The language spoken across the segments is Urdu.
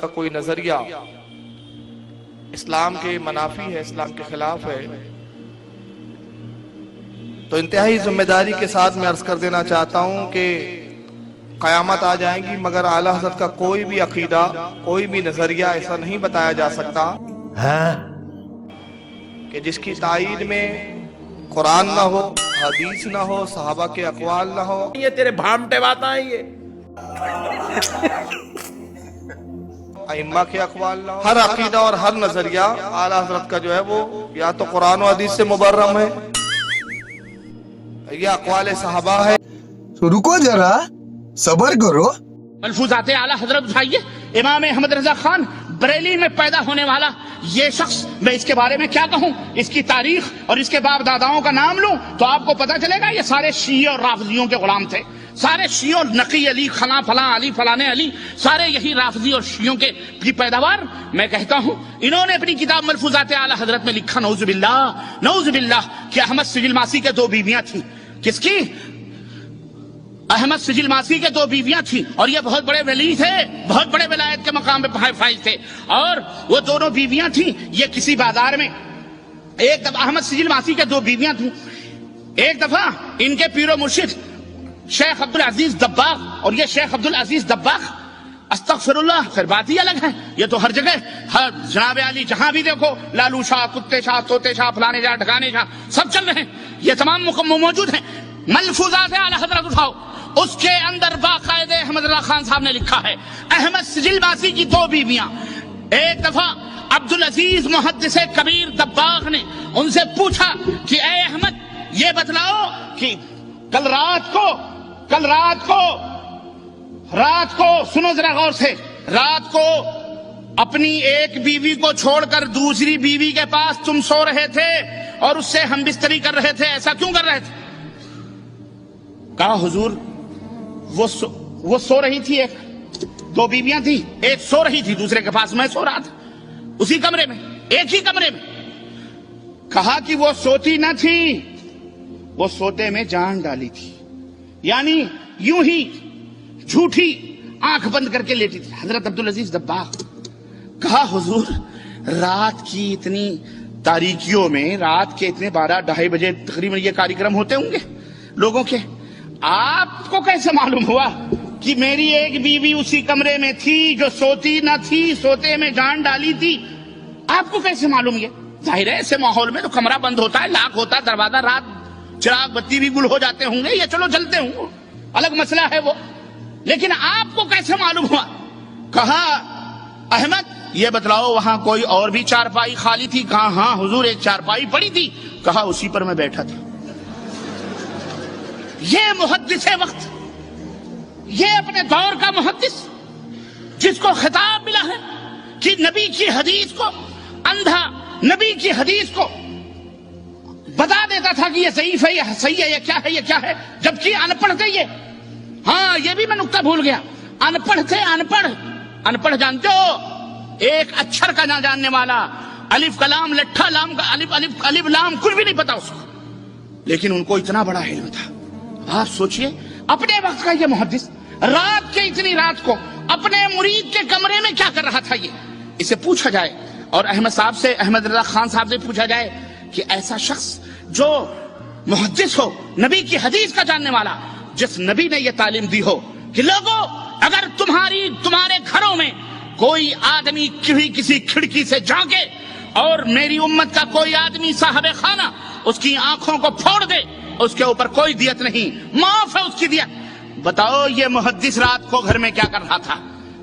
کا کوئی نظریہ اسلام کے منافی ہے، اسلام کے خلاف ہے، تو انتہائی ذمہ داری کے ساتھ میں عرض کر دینا چاہتا ہوں کہ قیامت آ جائے گی مگر اعلیٰ حضرت کا کوئی بھی عقیدہ، کوئی بھی نظریہ ایسا نہیں بتایا جا سکتا کہ جس کی تائید میں قرآن نہ ہو، حدیث نہ ہو، صحابہ کے اقوال نہ ہو۔ یہ تیرے بھامٹے باتاں ہیں یہ ائمہ کے اقوال نہ ہو۔ ہر عقیدہ اور ہر نظریہ اعلیٰ حضرت کا جو ہے وہ یا تو قرآن و حدیث سے مبرم ہے یا اقوال صحابہ ہے۔ تو رکو ذرا، صبر کرو۔ ملفوظات اعلیٰ حضرت اٹھائیے۔ امام احمد رضا خان بریلی میں پیدا ہونے والا یہ شخص، میں اس کے بارے میں کیا کہوں، اس کی تاریخ اور اس کے باپ داداؤں کا نام لوں تو آپ کو پتا چلے گا یہ سارے شیعہ اور رافضیوں کے غلام تھے۔ سارے شیعہ، نقی علی، خلاں فلاں علی، فلانے علی، سارے یہی رافضی اور شیعوں کے کی پیداوار۔ میں کہتا ہوں انہوں نے اپنی کتاب ملفوظات اعلیٰ حضرت میں لکھا، نعوذ باللہ کہ احمد سجل ماسی کے 2 بیویاں تھیں۔ کس کی؟ احمد سجل ماسی کے 2 بیویاں تھیں، اور یہ بہت بڑے ولی تھے، بہت بڑے ولایت کے مقام پہ فائز تھے، اور وہ دونوں بیویاں تھیں۔ یہ کسی بازار میں ایک دفعہ احمد سجل ماسی کے 2 بیویاں تھیں۔ ایک دفعہ ان کے پیر و مرشد شیخ عبدالعزیز دباغ، اور یہ شیخ عبدالعزیز دباغ، استغفر اللہ، پھر بات ہی الگ ہے، یہ تو ہر جگہ، ہر جناب علی جہاں بھی دیکھو، لالو شاہ، کتے شاہ، توتے شاہ، فلانے شاہ، ڈھکانے شاہ، سب چل رہے ہیں، یہ تمام موجود ہیں۔ ملفوظات اعلیٰ حضرت اٹھاؤ، اس کے اندر باقاعدہ احمد رضا خان صاحب نے لکھا ہے احمد سجل ماسی کی 2 بیویاں۔ ایک دفعہ عبدالعزیز محدث کبیر دباغ نے ان سے پوچھا کہ اے احمد یہ بتلاؤ کہ کل رات کو سنو ذرا غور سے، رات کو اپنی ایک بیوی کو چھوڑ کر دوسری بیوی کے پاس تم سو رہے تھے اور اس سے ہم بستری کر رہے تھے، ایسا کیوں کر رہے تھے؟ کہا حضور وہ سو رہی تھی، 2 بیویاں تھی، ایک سو رہی تھی دوسرے کے پاس، میں سو رہا تھا اسی کمرے میں، ایک ہی کمرے میں۔ کہا کہ وہ سوتی نہ تھی، وہ سوتے میں جان ڈالی تھی، یعنی یوں ہی جھوٹی آنکھ بند کر کے لیٹی تھی۔ حضرت عبدالعزیز دباغ، کہا حضور رات کی اتنی تاریکیوں میں، رات کے اتنے 12-2:30 بجے تقریباً یہ کارکرم ہوتے ہوں گے لوگوں کے، آپ کو کیسے معلوم ہوا کہ میری ایک بیوی اسی کمرے میں تھی جو سوتی نہ تھی، سوتے میں جان ڈالی تھی؟ آپ کو کیسے معلوم؟ یہ ظاہر ہے ایسے ماحول میں تو کمرہ بند ہوتا ہے، لاک ہوتا ہے دروازہ، رات چراغ بتی بھی گل ہو جاتے ہوں گے، یہ چلو جلتے ہوں گے، الگ مسئلہ ہے وہ، لیکن آپ کو کیسے معلوم ہوا؟ کہا احمد یہ بتلاؤ وہاں کوئی اور بھی چارپائی خالی تھی؟ کہا ہاں حضور ایک چارپائی پڑی تھی۔ کہا اسی پر میں بیٹھا تھا۔ یہ محدث وقت، یہ اپنے دور کا محدث جس کو خطاب ملا ہے کہ نبی کی حدیث کو اندھا، نبی کی حدیث کو بتا دیتا تھا کہ یہ ضعیف ہے، یہ صحیح ہے، یہ کیا ہے، جبکہ ان پڑھ تھے یہ۔ ہاں یہ بھی میں نکتہ بھول گیا، ان پڑھ تھے، ان پڑھ جانتے ہو، ایک اچھر کا نہ جاننے والا، الف کلام لٹھا لام کا الف لام کچھ بھی نہیں پتا اس کو، لیکن ان کو اتنا بڑا علم تھا۔ آپ سوچئے اپنے وقت کا یہ محدث رات کے اتنی رات کو اپنے مرید کے کمرے میں کیا کر رہا تھا؟ یہ اسے پوچھا جائے، اور احمد رضا خان صاحب سے پوچھا جائے کہ ایسا شخص جو محدث ہو، نبی کی حدیث کا جاننے والا، جس نبی نے یہ تعلیم دی ہو کہ لوگوں اگر تمہارے گھروں میں کوئی آدمی کسی کھڑکی سے جھانکے اور میری امت کا کوئی آدمی صاحب خانہ اس کی آنکھوں کو پھوڑ دے، اس کے اوپر کوئی دیت نہیں، معاف ہے اس کی دیت۔ بتاؤ یہ محدث رات کو گھر میں کیا کر رہا تھا؟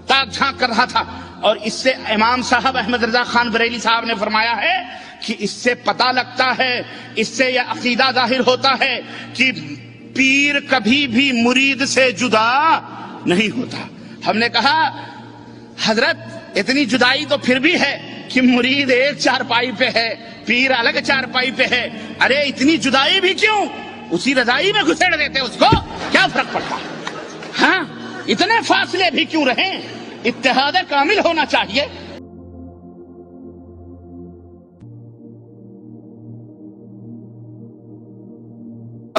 تاک جھانک کر رہا تھا۔ اور اس سے امام صاحب احمد رضا خان بریلی صاحب نے فرمایا ہے کہ اس سے پتہ لگتا ہے، اس سے یہ عقیدہ ظاہر ہوتا ہے کہ پیر کبھی بھی مرید سے جدا نہیں ہوتا۔ ہم نے کہا حضرت اتنی جدائی تو پھر بھی ہے کہ مرید ایک چارپائی پہ ہے، پیر الگ چارپائی پہ ہے، ارے اتنی جدائی بھی کیوں؟ اسی رضائی میں گھسیڑ دیتے اس کو، کیا فرق پڑتا؟ ہاں اتنے فاصلے بھی کیوں رہیں؟ اتحاد کامل ہونا چاہیے۔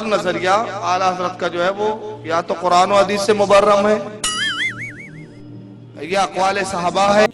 نظریہ اعلیٰ حضرت کا جو ہے وہ یا تو قرآن و حدیث سے مبرم ہے یہ اقوال صحابہ ہے